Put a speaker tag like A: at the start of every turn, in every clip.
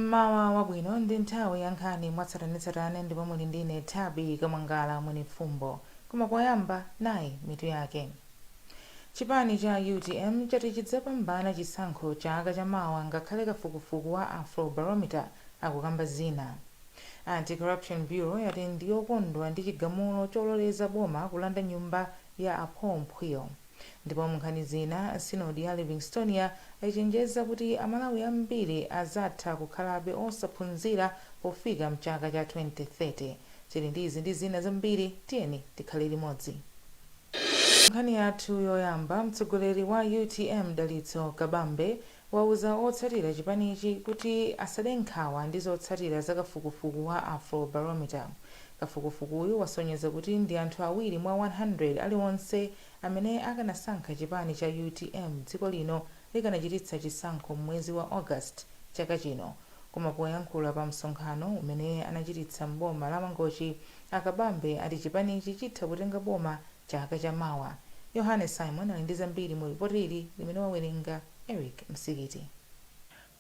A: Mmawa wabwino ndi nthawi ya nkhani mwatsatanetsatane ndipo muli ndine Thabi Kamwangala mwini Fumbo. Koma poyamba nayi mitu yake. Chipani cha UTM chati chidzapambana chisankho chaka chamawa ngakhale kafukufuku wa Afrobarometer akukamba zina. Anti-Corruption Bureau yati ndiyokondwa ndi chigamulo chololeza boma kulanda nyumba ya aphomphiyo. Ndipo munkhani zina sinodi ya Livingstonia yachenjeza kuti amalawi ambiri azatha kukhalabe osaphunzira pofika mchaka cha 2030. Tili ndizi ndi zina zambiri, tiyeni tikhale limodzi. Nkhani yathu yoyamba, mtsogoleri wa UTM Dalitso Kabambe wauza otsatira chipanichi kuti asade nkhawa ndi zotsatira za kafukufuku wa Afrobarometer. Kafukufukuyu wasonyeza kuti ndi anthu awiri mwa 100 aliwonse amene akanasankha chipani cha UTM dziko lino likanachititsa chisankho mwezi wa August chaka chino. Koma poyankhula pa msonkhano umene anachititsa mboma la Mangochi, Akabambe ati chipanichi chitha kutenga boma chaka chamawa. Yohane Simon ali ndi zambiri mu ripoti ili limene wawerenga Eric Msikiti.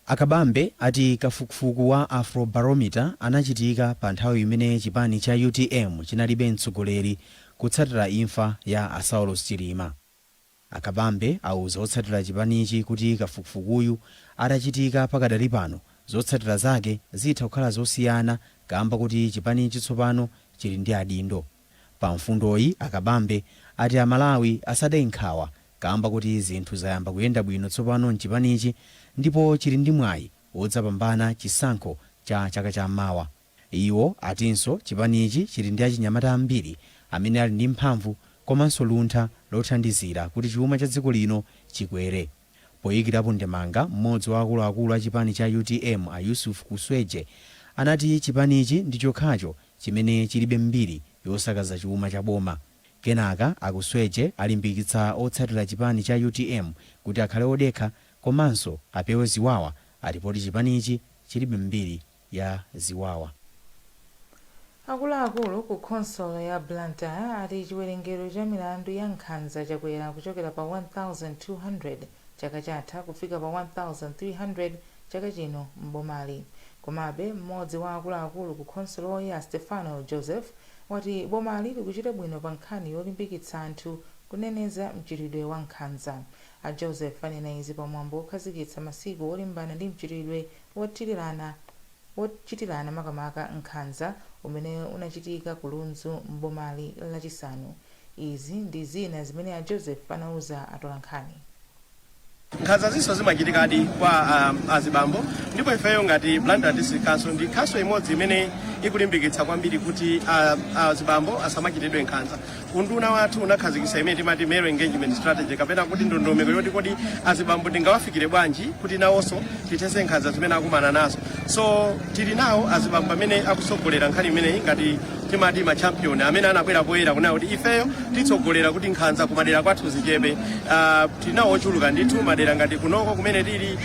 B: Akabambe ati kafukufuku wa Afrobarometer anachitika pa nthawi imene chipani cha UTM chinalibe mtsogoleri kutsatira imfa ya Asaulos Chilima. Akabambe auza otsatira chipanichi kuti kafukufukuyu atachitika pakadali pano zotsatira zake zitha kukhala zosiyana kamba kuti chipanichi tsopano chili ndi adindo. Pa mfundoyi Akabambe ati amalawi asade nkhawa kamba kuti zinthu zayamba kuyenda bwino tsopano mchipanichi ndipo chili ndi mwayi wodzapambana chisankho cha chaka chammawa. Iwo atinso chipanichi chili ndi achinyamata ambiri amene ali ndi mphamvu komanso luntha lothandizira kuti chuma cha dziko lino chikwere. Poyikirapo ndemanga mmodzi wa akuluakulu a chipani cha UTM a Yusuf Kusweje anati chipanichi ndi chokhacho chimene chilibe mbiri yosakaza chuma cha boma. Kenaka Akusweje alimbikitsa otsatira chipani cha UTM kuti akhale odekha komanso apewe ziwawa alipoti chipanichi chilibe mbiri ya ziwawa.
A: Akuluakulu ku konsolo ya Blantyre ati chiwerengero cha milandu ya nkhanza chakwera kuchokera pa 1,200 chaka chatha kufika pa 1,300 chaka chino mbomali. Komabe mmodzi wa akuluakulu ku konsolo ya Stefano Joseph wati bomali likuchita bwino pa nkhani yolimbikitsa anthu kuneneza mchitidwe wa nkhanza. A Joseph anena izi pamwambo okhazikitsa masiku olimbana ndi mchitidwe wochitirana makamaka nkhanza umene unachitika ku Lunzu mbomali lachisanu. Izi ndi zina zimene a Joseph anauza atolankhani.
C: Nkhanza zinso zimachitikadi kwa azibambo ndipo ifeyo ngati Blantyre District Council ndi council imodzi imene ikulimbikitsa kwambiri kuti azibambo asamachitidwe nkhanza. Unduna wathu unakhazikitsa imene timati Male Engagement Strategy kapena kuti ndondomeko yoti kodi azibambo tingawafikire bwanji kuti nawonso tithetse nkhanza zimene akumana nazo. So tili nawo azibambo amene akusogolera nkhani imeneyi ngati timati ma champion amene anabwera poyera kuna kuti ifeyo titsogolera kuti nkhanza kumadera kwathu zichepe. Tinawo ochuluka ndithu madera ngati kunoko kumene tili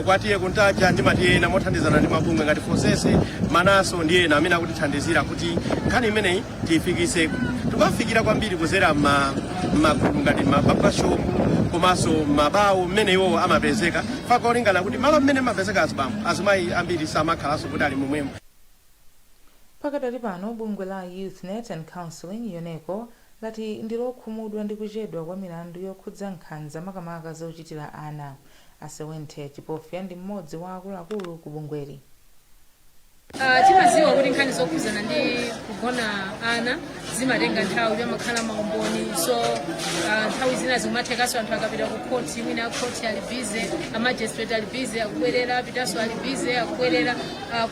C: kwatiye kuntaja ndi matiye ena mothandizana ndi mabungwe ngati Fosese Manaso ndi ena amene akutithandizira kuti nkhani imeneyi tiyifikise. Tikafikira kwambiri kuzera magulu ngati mababa shop komanso mabawo mmene iwo amapezeka pakolingana kuti malo mmene mapezeka azibambo azimayi ambiri samakhalanso kuti ali momwemo.
A: Pakadali pano bungwe la YouthNet and Counseling Yoneko lati ndilokhumudwa ndi kuchedwa kwa milandu yokhudza nkhanza makamaka zochitira ana. Asewenthe Chipofya ndi mmodzi wa akuluakulu ku bungweli.
D: Timaziwa kuti nkhani zokhuzana ndi kugona ana zimatenga nthawi yamakhala maumboni, so nthawi zina zimathekaso anthu akapita ku court, mwina court ali busy, magistrate ali busy akubwerera, pitaso ali busy akubwerera,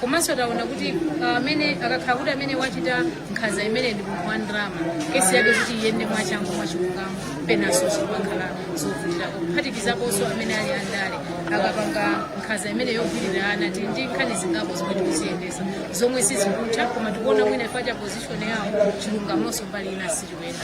D: komanso taona kuti amene akakhala kuti amene wachita nkhanza imene ndi munthu wa ndalama, kesi yake kuti iyende mwachangu mwachilungamo penaso zimakhala zovutira kuphatikizaponso amene ali andale akapanga nkhanza imene yogwirira ana ndi nkhani zingapo zimene tikuziyendesa zomwe sizikutha koma tikuona mwina ifa cha position yawo chilungamonso mbali ina sichiwenda.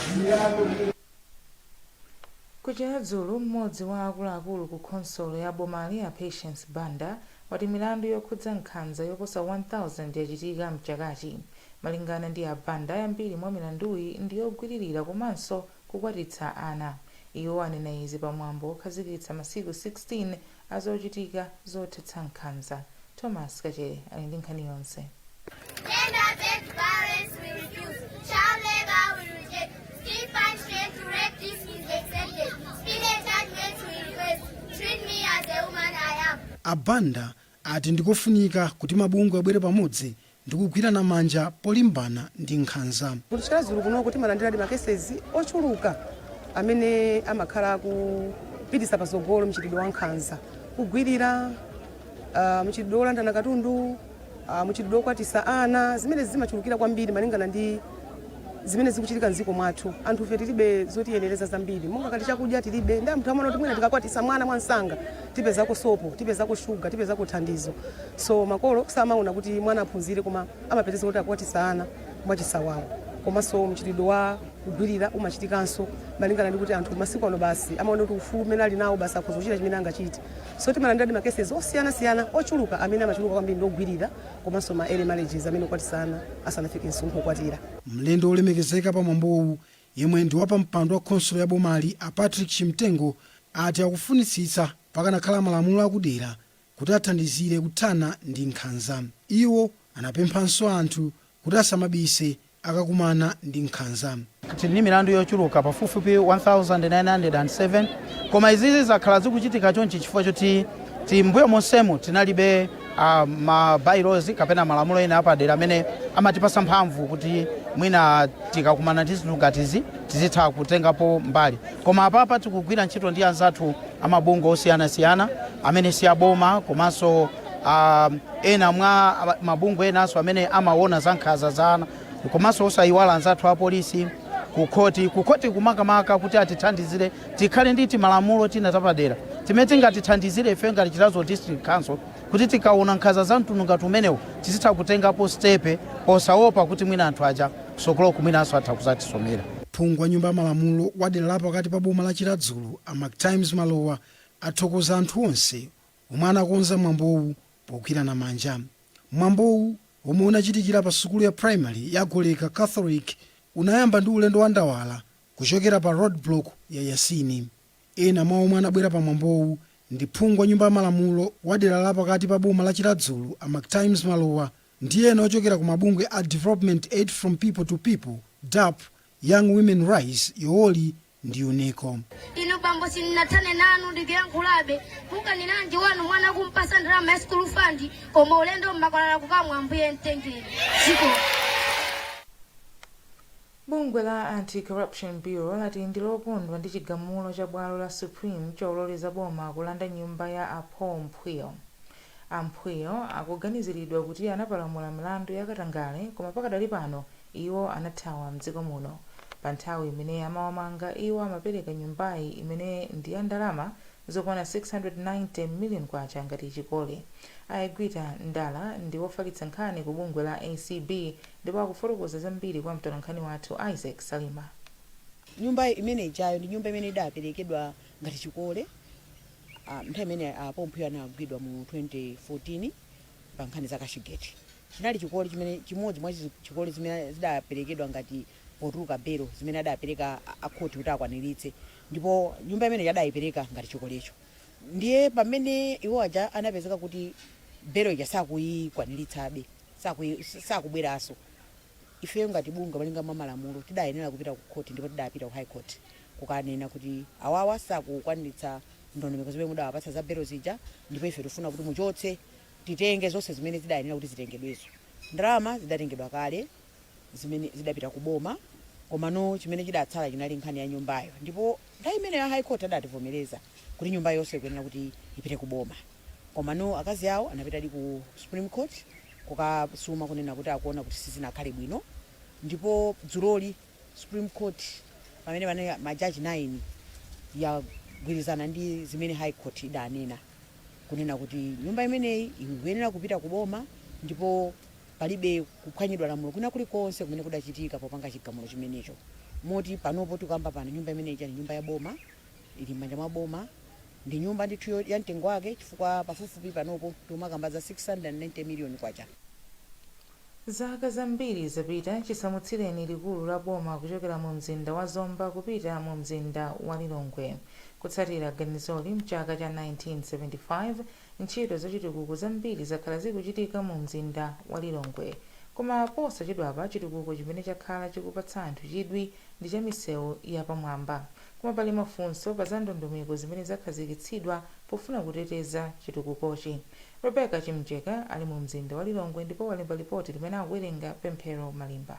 A: Kuchiradzulu mmodzi wa akuluakulu ku konsolo ya bomali ya Patience Banda wati milandu yokhudza nkhanza yoposa 1,000 yachitika mchakachi. Malingana ndi a Banda, yambiri mwa milanduyi ndi yogwiririra komanso kukwatitsa ana. Iwo anena izi pamwambo okhazikitsa masiku 16 azochitika zothetsa nkhanza. Thomas Kachere ali ndi nkhani yonse.
E: Gender-based violence we refuse. Child labor we reject. Street punishment to rapists is accepted. Speedy judgment we request. Treat me as a woman I am.
F: Abanda ati ndikofunika kuti mabungwe abwere pamodzi ndikugwirana manja polimbana ndi nkhanza.
G: Kuchita zulu kuno kuti malandira makesezi ochuluka amene amakhala kupitisa pasogolo mchitidwe wa nkhanza, kugwirira mchitidwe wolandana katundu, mchitidwe wokwatisa ana, zimene zimachulukira kwambiri malingana ndi zimene zikuchitika mdziko mwathu. Anthu ife tilibe zotiyenereza zambiri, monga kati chakudya tilibe, ndi anthu amene kuti mwina tikakwatisa mwana mwansanga tipezako sopo, tipezako shuga, tipezako thandizo. So makolo samaona kuti mwana aphunzire koma amapeteza kuti akwatisa ana mwachisawawa. Komanso mchitidwe wa kugwirira umachitikanso malingana ndi kuti anthu masiku ano basi amaona kuti ufulu umene ali nawo basi akhoza kuchita chimene angachite. So timalandira makesezi osiyanasiyana ochuluka amene amachuluka kwambiri ndi ogwirira komanso ma early marriages amene okwatisana asanafike msinkhu wokwatira.
F: Mlendo olemekezeka pa mwambowu yemwe ndi wapa mpando wa khonsolo ya bomali a Patrick Chimtengo ati akufunitsitsa pakanakhala malamulo akudera kuti athandizire kuthana ndi nkhanza. Iwo anapemphanso anthu kuti asamabise akakumana ndi nkhanza.
H: Tili ndi milandu yochuluka pafupifupi 1907 koma izizi zakhala zikuchitika chonchi chifukwa choti mbuyo monsemo tinalibe bylaws kapena malamulo ena apadera amene amatipasa mphamvu kuti mwina tikakumana ndi zinthu ngatizi tizitha kutengapo mbali. Koma apapa tikugwira ntchito ndi anzathu amabungwe osiyanasiyana amene si aboma komanso ena mwa mabungwe enanso amene amaona za nkhanza za ana komanso osayiwala anzathu a polisi kukhoti kumakamaka kuti atithandizire tikhale ndi malamulo tina tapadera timene tingatithandizire ife ngati Chirazo District Council kuti tikaona nkhanza za mtundu ngati umenewu tizitha kutengapo stepe osaopa kuti mwina anthu aja kusokolo kumwinanso atha kuzatisomera.
F: Phungu wa nyumba ya malamulo wa dera la pakati pa boma la Chiradzulu a Mark Times Malowa athokoza anthu onse omwe anakonza mwambowu pogwirana manja. Mwambowu omwe unachitikira pa sukulu ya primary ya Goleka Catholic unayamba ndi ulendo wa ndawala kuchokera pa roadblock ya Yasini. Ena mwa omwe anabwera pa mwambowu ndi phungu wa nyumba ya malamulo wa dera la pakati pa boma la Chiradzulu a Mark Times Malowa ndi ena ochokera ku mabungwe a Development Aid from People to People, DAP, Young Women Rise, Yooli ndi UNECO.
E: Ino bambo sininathane nanu ndikiyankhulabe kukaninanji wanu mwana kumpasa ndalama ya school fund koma ulendo mmakwalala kukamwa ambuye mtengere.
A: Bungwe la Anti-Corruption Bureau lati ndi lokondwa ndi chigamulo cha bwalo la Supreme chololeza boma kulanda nyumba ya a Paul Mpwiyo. Ampwiyo akuganiziridwa kuti anapalamula milandu yakatangale koma pakadali pano iwo anathawa mdziko muno. Pa nthawi imene amawamanga iwo amapereka nyumbayi imene ndi ya ndalama zokwana 690 million kwacha ngati chikole. Ayigwita Ndala ndi wofalitsa nkhani ku bungwe la ACB ndipo akufotokoza zambiri kwa mtolankhani wathu Isaac Salima.
I: Nyumba imene ijayo ndi nyumba imene idaperekedwa ngati chikole nthawi imene Paul Mpwiyo anagwidwa mu 2014 pa nkhani za Kachigeti. Chinali chikole chimene chimodzi mwa chikole zimene zidaperekedwa ngati potuluka belo zimene adapereka akhoti kuti akwaniritse ndipo nyumba imene yadayipereka ngati chikolecho. Ndiye pamene iwo aja anapezeka kuti belo ija sakuyikwaniritsabe sakubweranso ife ngati bungwe malinga mwa malamulo tidayenera kupita ku court ndipo tidapita ku high court kukanena kuti awawa sakukwaniritsa ndondomeko zimene mudawapatsa za belo zija ndipo ife tifuna kuti muchotse titenge zonse zimene zidayenera kuti zitengedwezo. Ndalama zidatengedwa kale zimene zidapita kuboma komano chimene chidatsala chinali nkhani ya nyumbayo ndipo nthawi imene ya high court adativomereza kuti nyumba yonse ikuyenera kuti ipite kuboma komano akazi awo anapita ku Supreme Court kukasuma kunena kuti akuona kuti sizinakhale bwino ndipo dzuloli Supreme Court pamene pane majaji 9 yagwirizana ndi zimene high court idanena kunena kuti nyumba imeneyi ikuyenera kupita kuboma ndipo palibe kuphwanyidwa lamulo kuna kulikonse kumene kudachitika popanga chigamulo chimenecho. Moti panopo tikamba pano nyumba imeneyi ndi nyumba ya boma ili m'manja mwa boma ndi nyumba ndithu ya mtengo wake chifukwa pafupifupi panopo timakamba za 690 million kwacha.
A: Zaka zambiri zapita chisamutsireni likulu la boma kuchokera mu mzinda wa Zomba kupita mu mzinda wa Lilongwe. Kutsatira ganizoli mchaka cha 1975 ntchito zachitukuko zambiri zakhala zikuchitika mu mzinda wa Lilongwe, koma posachedwapa chitukuko chimene chakhala chikupatsa anthu chidwi ndi cha misewu yapamwamba, koma pali mafunso pa za ndondomeko zimene zakhazikitsidwa pofuna kuteteza chitukukochi. Rebecca Chimjeka ali mu mzinda wa Lilongwe ndipo walemba ripoti limene akuwerenga Pemphero Malimba.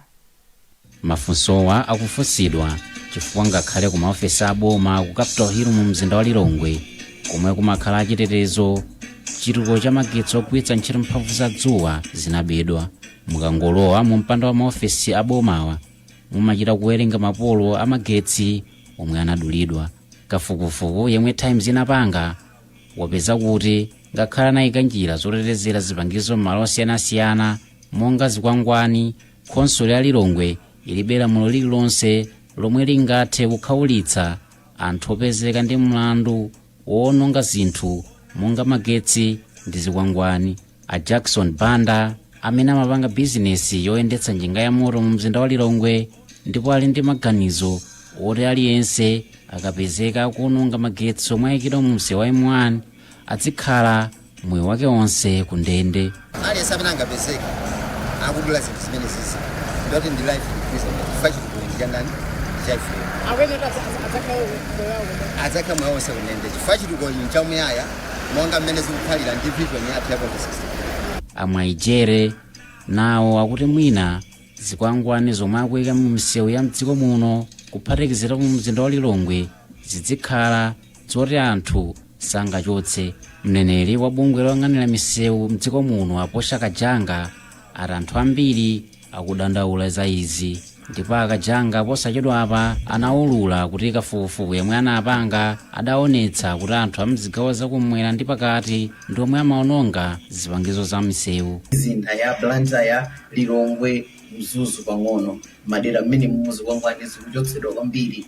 J: Mafunsowa akufunsidwa chifukwa ngakhale ku maofesi aboma ku Capitol Hill mu mzinda wa Lilongwe komwe kumakhala chitetezo, chitukuko cha magetsi ogwiritsa ntchito mphamvu za dzuwa zinabedwa. Mukangolowa mu mpando wa maofesi abomawa mumachita kuwerenga mapolo a magetsi omwe anadulidwa. Kafukufuku yemwe Times inapanga wapeza kuti ngakhala anayika njira zotetezera zipangizo m'malo osiyanasiyana monga zikwangwani, khonsolo ya Lilongwe ilibe lamulo lililonse lomwe lingathe kukhawulitsa anthu opezeka ndi mlandu woononga zinthu monga magetsi ndi zikwangwani. A Jackson Banda amene amapanga bizinesi yoyendetsa njinga ya moto mu mzinda wa Lilongwe ndipo ali ndi maganizo oti aliyense akapezeka akuononga magetsi omwe ayikidwa mu msewu wa M1 adzikhala moyo wake wonse ku ndende.
K: Aliyense amene angapezeka akudula zinthu zimene zizi ndoti ndi life kufachi kukunjia ndani chaife adzakhala moyo wonse ku ndende chifukwa chitukuko chamuyaya monga mmene zikukhalira ndi vision yathu ya 2016.
J: Amwaijere nawo akuti mwina zikwangwani zomwe akuyika mu misewu ya mdziko muno kuphatikizira mu mzinda wa Lilongwe zizikhala zoti anthu sangachotse. Mneneri wa bungwe loyang'anira misewu mdziko muno Aposha Kajanga ati anthu ambiri akudandaula za izi, ndipo Akajanga posachedwapa anaulula kuti kafukufuku yemwe anapanga adaonetsa kuti anthu amzigawo zakumwera ndi pakati ndi omwe amaononga zipangizo za misewu.
L: Mizinda ya Blantyre ya Lilongwe mzuzu pang'ono madera mmene muzikwangwani zikuchotsedwa kwambiri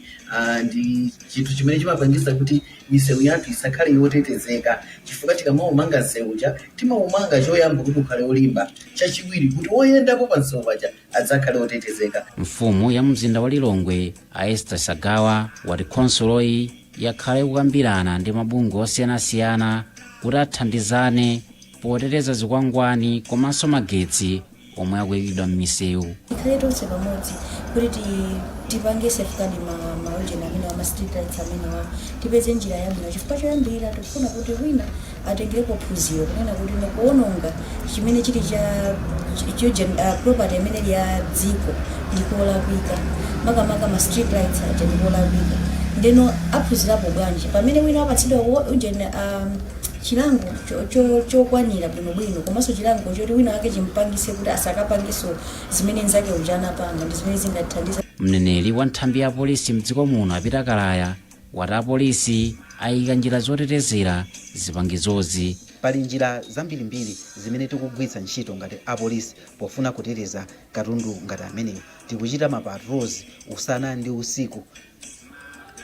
L: ndi chinthu chimene chimapangisa kuti misewu yathu isakhale yotetezeka, chifukwa tikamamanga nsewuja timawumanga choyamba kuti ukhale olimba, chachiwiri kuti woyendapo pa nsewu paja adzakhale otetezeka.
J: Mfumu ya mzinda wa Lilongwe Esther Sagawa wati khonsoloyi yakhale kukambirana ndi mabungwe osiyanasiyana kuti athandizane poteteza zikwangwani komanso magetsi omwe akuyikidwa m'misewu.
M: Ikhale tonse pamodzi kuti tipange safeguard maujeni amene ama street lights amene tipeze njira yabwino, chifukwa choyambirira tikufuna kuti wina atengerepo phunziro kunena kuti kuononga chimene chili cha property imene ya dziko ndikolakwika, makamaka ma street lights aja ndikolakwika, ndeno aphunzirapo bwanji pamene wina apatsidwa ujeni chilango chokwanira bwinobwino, komanso chilango choti wina wake chimpangise kuti asakapangiso zimene nzake ujanapanga ndi zimene zingathandiza.
J: Mneneri wa nthambi ya polisi mdziko muno apita kalaya wati apolisi ayika njira zotetezera zipangizozi.
L: Pali njira zambirimbiri zimene tikugwiritsa ntchito ngati apolisi pofuna kuteteza katundu ngati ameneyo. Tikuchita mapatrols usana ndi usiku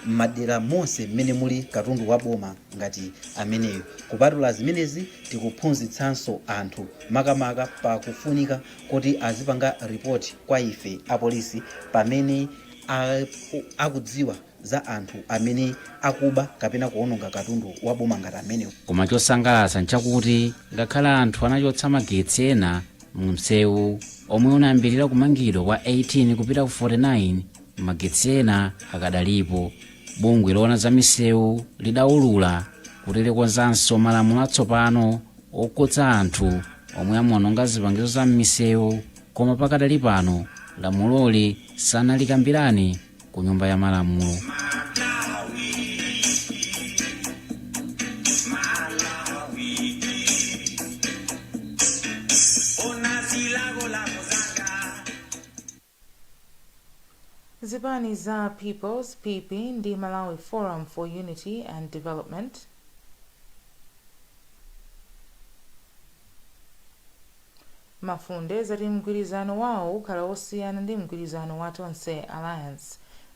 L: madera monse mmene muli katundu wa boma ngati ameneyo. Kupatula zimenezi tikuphunzitsanso anthu makamaka pakufunika kuti azipanga report kwa ife apolisi pamene akudziwa za anthu amene akuba kapena kuononga katundu wa boma ngati ameneyo.
J: Koma chosangalatsa nchakuti ngakhale anthu anachotsa magetsi ena mu msewu omwe unayambirira kumangidwa kwa 18 kupita ku 49, magetsi ena akadalipo. Bungwe loona za misewu lidaulula kuti likonzanso malamulo atsopano okhudza anthu omwe amaononga zipangizo za m'misewu, koma pakadali pano lamuloli sanalikambirane ku nyumba ya malamulo.
A: Zipani za People's PP ndi Malawi Forum for Unity and Development mafunde zati mgwirizano wawo ukhala osiyana ndi mgwirizano wa Tonse Alliance.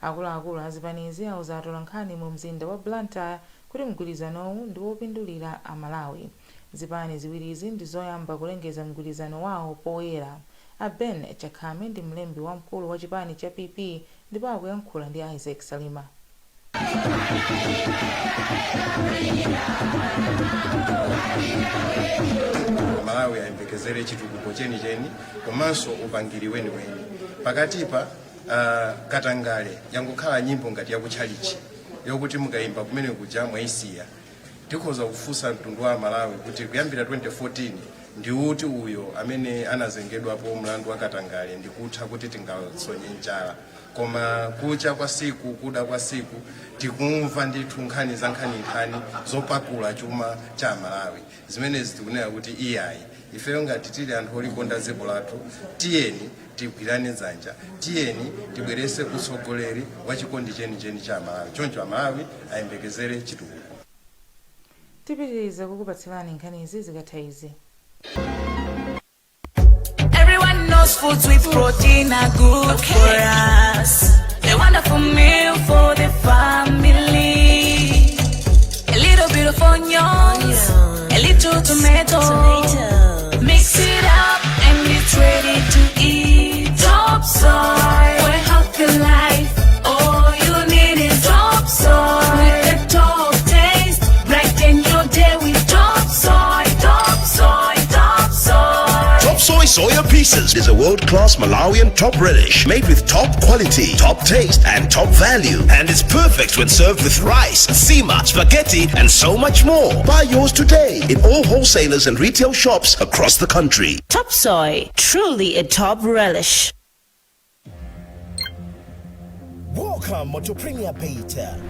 A: Akuluakulu azipanizi auza atolankhani mu mzinda wa Blantyre kuti mgwirizanowu ndi wopindulira Amalawi. Zipani ziwirizi ndi zoyamba kulengeza mgwirizano wawo poyera. Ben Chakame ndi mlembi wamkulu wa chipani cha PP ndipo akuyankhula ndi Isaac Salima.
C: Malawi ayembekezere chitukuko chenicheni komanso upangiri weniweni pakatipa Katangale yangokhala nyimbo ngati yakutchalichi yokuti mukayimba kumene kuja mwaisiya tikhoza kufunsa mtundu wa Malawi kuti kuyambira 2014 ndi uti uyo amene anazengedwapo mlandu wa Katangale ndikutha kuti tingasonye njala koma kucha kwa siku kuda kwa siku tikumva ndithu nkhani za nkhani zopakula chuma cha Malawi zimenezi tikunena kuti iyayi ifeyo ngati tili anthu olikonda dziko lathu tiyeni tigwirane dzanja tiyeni tibwerese utsogoleri wa chikondi chenicheni cha Malawi choncho Amalawi ayembekezere chitukuko.
A: Tipitiriza kukupatsirani nkhani izi zikatha izi.
N: Everyone knows foods with protein are good for us. A wonderful meal for the family. A little bit of onions, a little tomato. Mix it up and it's ready to eat. Top soy, for a healthy life. All you need is top soy. With the top taste, brighten your day with top soy, top soy, top soy.
O: Top Soy Soya Pieces is a world-class Malawian top relish made with top quality, top taste and top value, and is perfect when served with rice, sima, spaghetti and so much more. Buy yours today in all wholesalers and retail shops across the country.
N: Top soy, truly a top relish.
P: Welcome to Premier Beta.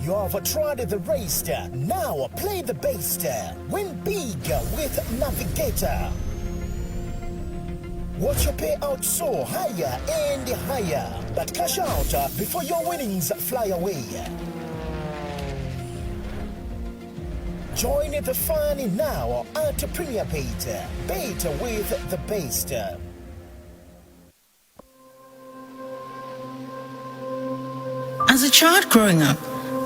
P: You have tried the Racer, now play the Baster. Win big with Navigator. Watch your payout soar higher and higher, but cash out before your winnings fly away. Join the fun now at Premier Beta. Beta with the best.
Q: As a child growing up,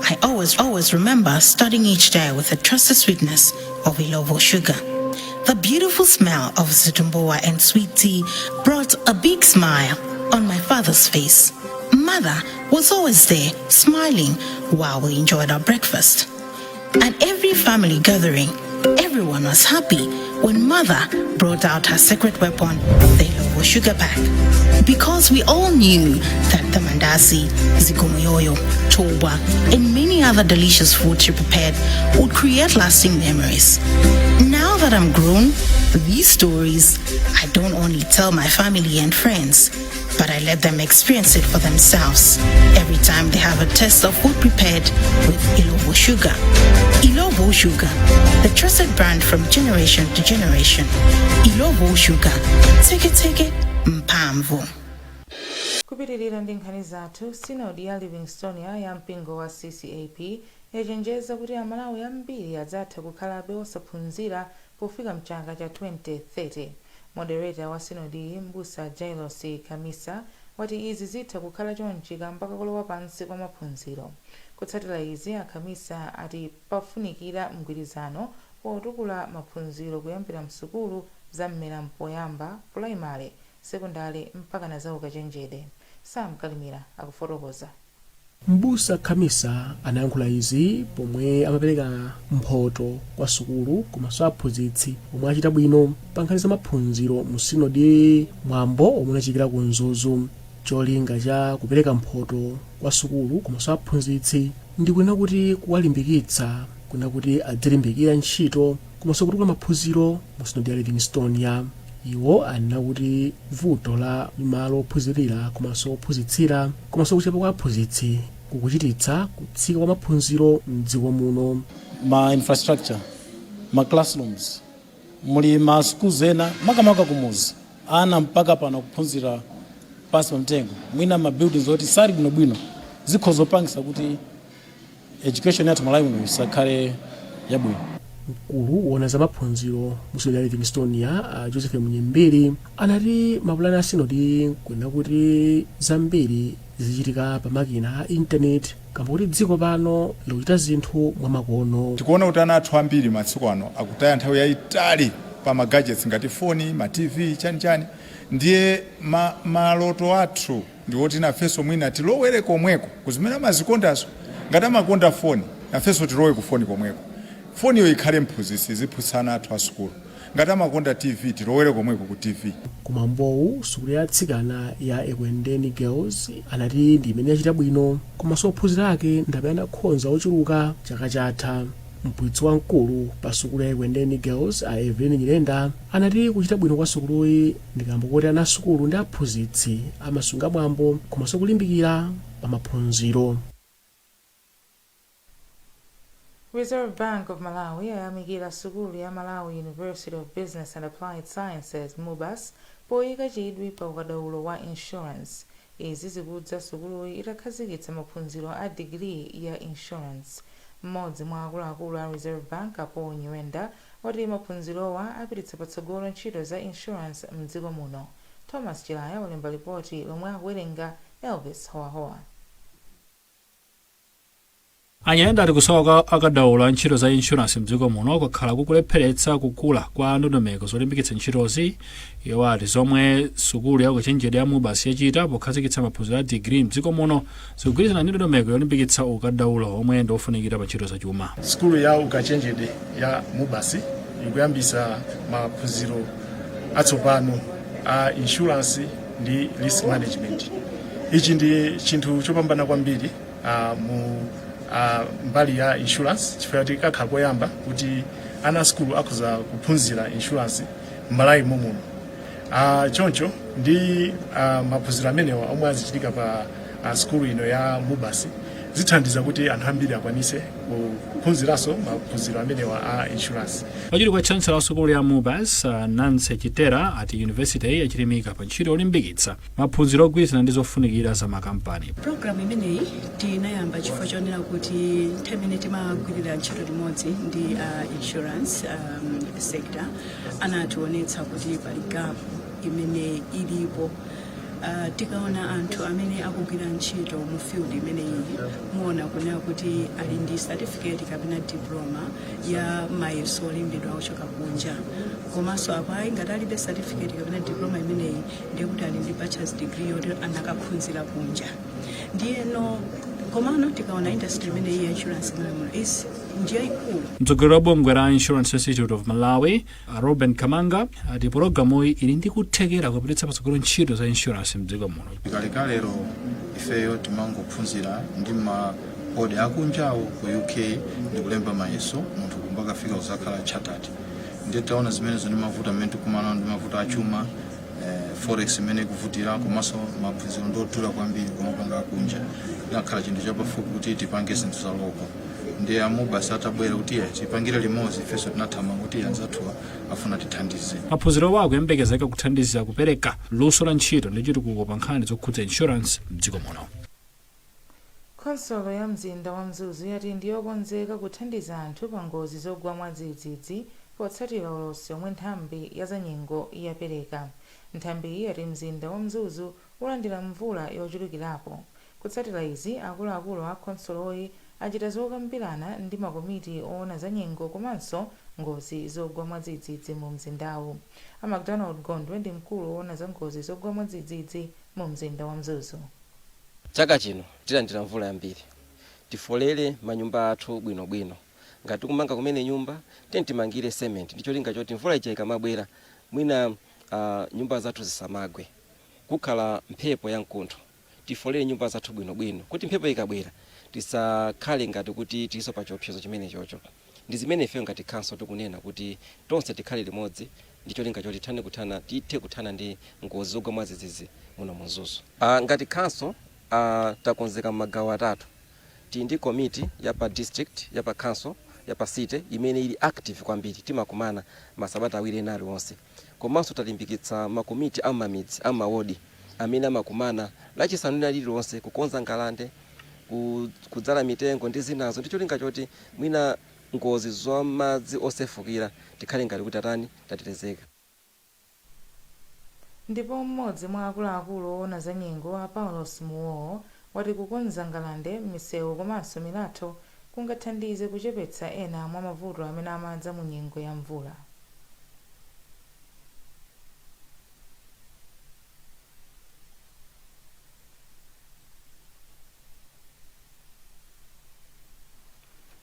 Q: I always remember starting each day with the trusted sweetness of Ilovo sugar. The beautiful smell of zitumboa and sweet tea brought a big smile on my father's face. Mother was always there, smiling while we enjoyed our breakfast. At every family gathering, everyone was happy when Mother brought out her secret weapon, the Ilovo sugar pack. Because we all knew that the mandasi, zikomoyoyo, choba, and many other delicious foods she prepared would create lasting memories. Now that I'm grown, these stories I don't only tell my family and friends, but I let them experience it for themselves every time they have a taste of food prepared with Ilovo sugar. Ilovo sugar, the trusted brand from generation to generation. Ilovo sugar, take it, mpamvu.
A: Kupitirira ndi nkhani zathu, Sinodi ya Livingstone ya mpingo wa CCAP yachenjeza kuti Amalawi ambiri adzatha kukhalabe osaphunzira pofika mchaka cha 2030. Moderator wa Sinodi Mbusa Jailos Kamisa wati izi zitha kukhala chonchika mpaka kulowa pansi kwa maphunziro. Kutsatira izi, Kamisa ati pafunikira mgwirizano potukula maphunziro kuyambira msukulu za mmera mpoyamba, primary, sekondari mpaka na za ukachenjede. Sam Kalimira akufotokoza.
R: Mbusa Kamisa anayankhula izi pomwe amapereka mphoto kwa sukulu komanso aphunzitsi omwe achita bwino pa nkhani za maphunziro mu Sinodi, mwambo omwe unachikira ku Nzuzu. Cholinga cha kupereka mphoto kwa sukulu komanso aphunzitsi ndi kunena kuti kuwalimbikitsa, kunena kuti adzilimbikira ntchito komanso kutukula maphunziro mu Sinodi ya Livingstone. Iwo anena kuti vuto la malo ophunzirira komanso ophunzitsira komanso kuchepa kwa aphunzitsi kukuchititsa kutsika kwa maphunziro m'dziko muno.
S: Ma infrastructure, ma classrooms, muli ma schools ena makamaka kumuzi ana mpaka pano kuphunzira pasi pa mtengo, mwina ma buildings oti sali bwinobwino zikhoza kupangisa kuti education yathu Malawi muno isakhale yabwino.
R: Mkulu wona za maphunziro mu Sinodi ya Livingstone Joseph Munyemberi anati mapulani a Sinodi kunena kuti zambiri zichitika pa makina a internet kamba kuti dziko pano likuchita zinthu mwamakono.
T: Tikuona kuti ana athu ambiri masiku ano akutaya nthawi yayitali pa magadgets ngati foni, ma TV, chani. Ndiye maloto athu ndi oti nafenso mwina tilowere komweko kuzimene amazikondazo ngati amakonda foni nafenso tilowe ku foni komweko foniyo ikhale mphunzitsi ziphunzitsana athu a sukulu ngati amakonda tv tilowere komweko ku tv.
R: kumambowu sukulu ya atsikana ya ekwendeni girls anati ndi imene yachita bwino komanso ophunzira ake ndabe anakhonza ochuluka chaka chatha. mphunzitsi wamkulu pa sukulu ya ekwendeni girls a Evelyn Nyirenda anati kuchita bwino kwa sukuluyi ndikamba kuti ana sukulu ndi aphunzitsi amasunga bwambo komanso kulimbikira pa maphunziro.
A: Reserve Bank of Malawi yayamikira sukulu ya Malawi University of Business and Applied Sciences MUBAS poyika chidwi pa ukadaulo wa insurance. Izi zikudza sukuluyi itakhazikitsa maphunziro a degree ya insurance. Mmodzi mwa akuluakulu a Reserve Bank Paul Nyirenda wati maphunzirowa apititsa patsogolo ntchito za insurance mdziko muno. Thomas Chilaya walemba ripoti lomwe akuwerenga Elvis Howahowa.
U: Anyenda ati kusowa akadaulo a ntchito za insurance mdziko muno kwakhala kukulepheretsa kukula kwa ndondomeko zolimbikitsa ntchitozi. Iwo ati zomwe sukulu ya ukachenjede ya MUBAS yachita pokhazikitsa maphunziro a degree mdziko muno zikugwirizana ndi ndondomeko yolimbikitsa ukadaulo omwe ndi ofunikira pa ntchito zachuma.
V: Sukulu ya ukachenjede ya MUBAS ikuyambisa maphunziro atsopano a insurance ndi risk management. Ichi ndi chinthu chopambana kwambiri mu mbali ya insurance chifukwa kuti kakhala koyamba kuti ana sukulu akhoza kuphunzira insurance m'Malawi muno. Choncho ndi maphunziro amenewa omwe azichitika pa sukulu ino ya MUBAS zithandiza kuti anthu ambiri akwanise kuphunziranso maphunziro amenewa a insurance.
U: Wachiri kwa chancellor wa sukulu ya MUBAS Nancy Chitera ati university yachilimika pa ntchito yolimbikitsa maphunziro ogwirizana ndi zofunikira za makampani.
W: Program imeneyi tinayamba chifukwa chonena kuti nthawi imene timagwirira ntchito limodzi ndi insurance sector anationetsa kuti pali gap imene ilipo. Tikaona anthu amene akugwira ntchito mu field imeneyi muona kunena kuti ali ndi certificate kapena diploma ya mayeso olimbidwa kuchoka kunja, komanso apo ayi ngati alibe certificate kapena diploma imeneyi ndiye kuti ali ndi bachelor's degree yoti anakaphunzira kunja. Ndiyeno komano tikaona industry imeneyi ya insurance muno is njia ikulu.
U: Mtsogoleri wa bungwe la Insurance Institute of Malawi Ruben Kamanga ati programuyi ili ndi kuthekera kupititsa patsogolo ntchito za insurance mdziko muno.
X: Kalekale ifeyo timangophunzira ndi mabodi akunjawo ku UK ndi kulemba mayeso munthu kumbaka fika kuzakhala chartered. Ndiye taona zimenezo ndi mavuto amene tikumana ndi mavuto achuma forex imene kuvutira komanso maphunziro ndotula kwambiri kumapanga kunja. Ndakhala chinthu chapafupi kuti tipange zinthu za loko. Ndiye MUBAS atabwera kuti tipangire limodzi ifeso tinathamanga kuti anzathu afuna tithandize.
U: Maphunziro wako yembekezeka kuthandiza kupereka luso la ntchito ndi chitukuko pa nkhani zokhudza insurance mdziko muno.
A: Khonsolo ya mzinda wa Mzuzu yati ndiyokonzeka kuthandiza anthu pa ngozi zogwa mwadzidzidzi potsatira ulosi omwe nthambi ya zanyengo yapereka. Nthambi yati mzinda wa Mzuzu ulandira mvula yochulukirapo. Kutsatira izi akuluakulu a khonsoloyi achita zokambirana ndi makomiti oona zanyengo komanso ngozi zogwa mwadzidzidzi mu mzindawu. McDonald Gondwe ndi mkulu oona za ngozi zogwa mwadzidzidzi mu mzinda wa Mzuzu.
Y: Chaka chino tilandira mvula yambiri. Tifolere manyumba athu bwinobwino. Ngati kumanga kumene nyumba timangire cement ndicho linga choti mvula ija ikamabwera mwina nyumba zathu zisamagwe. Kukhala mphepo ya mkuntho. Tifolere nyumba zathu bwinobwino kuti mphepo ikabwera tisakhale ngati kuti tiso pa chiopsezo chimene chocho. Ndi zimene ifeyo ngati council tikunena kuti tonse tikhale limodzi ndicho linga choti tithe kuthana ndi ngozi zogwa mwadzidzidzi muno mu Mzuzu. Ngati council takonzeka magawo atatu. Tili ndi committee ya pa district, ya pa council, ya pa city imene ili active kwambiri timakumana masabata awiri enali onse. Komanso talimbikitsa makomiti a mamidzi a mawodi amene amakumana lachisanu lililonse kukonza ngalande kudzala mitengo ndi zinazo ndicho linga choti mwina ngozi zomadzi osefukira tikhale ngati kuti tatetezeka.
A: Ndipo mmodzi mwa akuluakulu oona zanyengo a Paulos Muwo wati kukonza ngalande m'misewu komanso milatho kungathandize kuchepetsa ena mwa mavuto amene amadza mu nyengo ya mvula.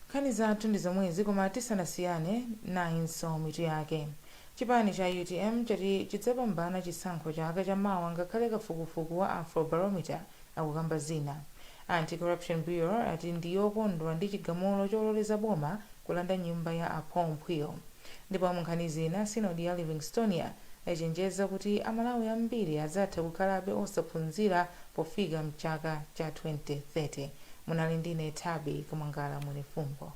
A: nkhani zathu ndi zomwezi koma tisanasiyane nayinso mitu yake. Chipani cha UTM chati chidzapambana chisankho chake chamawa ngakhale kafukufuku wa Afrobarometer akukamba zina. Anti-Corruption Bureau ati ndiyokondwa ndi chigamulo chololeza boma kulanda nyumba ya Apaul Mpwilo. Ndipo munkhani zina Synod ya Livingstonia yachenjeza kuti Amalawi ambiri adzatha kukhalabe osaphunzira pofika mchaka cha 2030. Munali ndine Thabi Kamangala Munifumbo.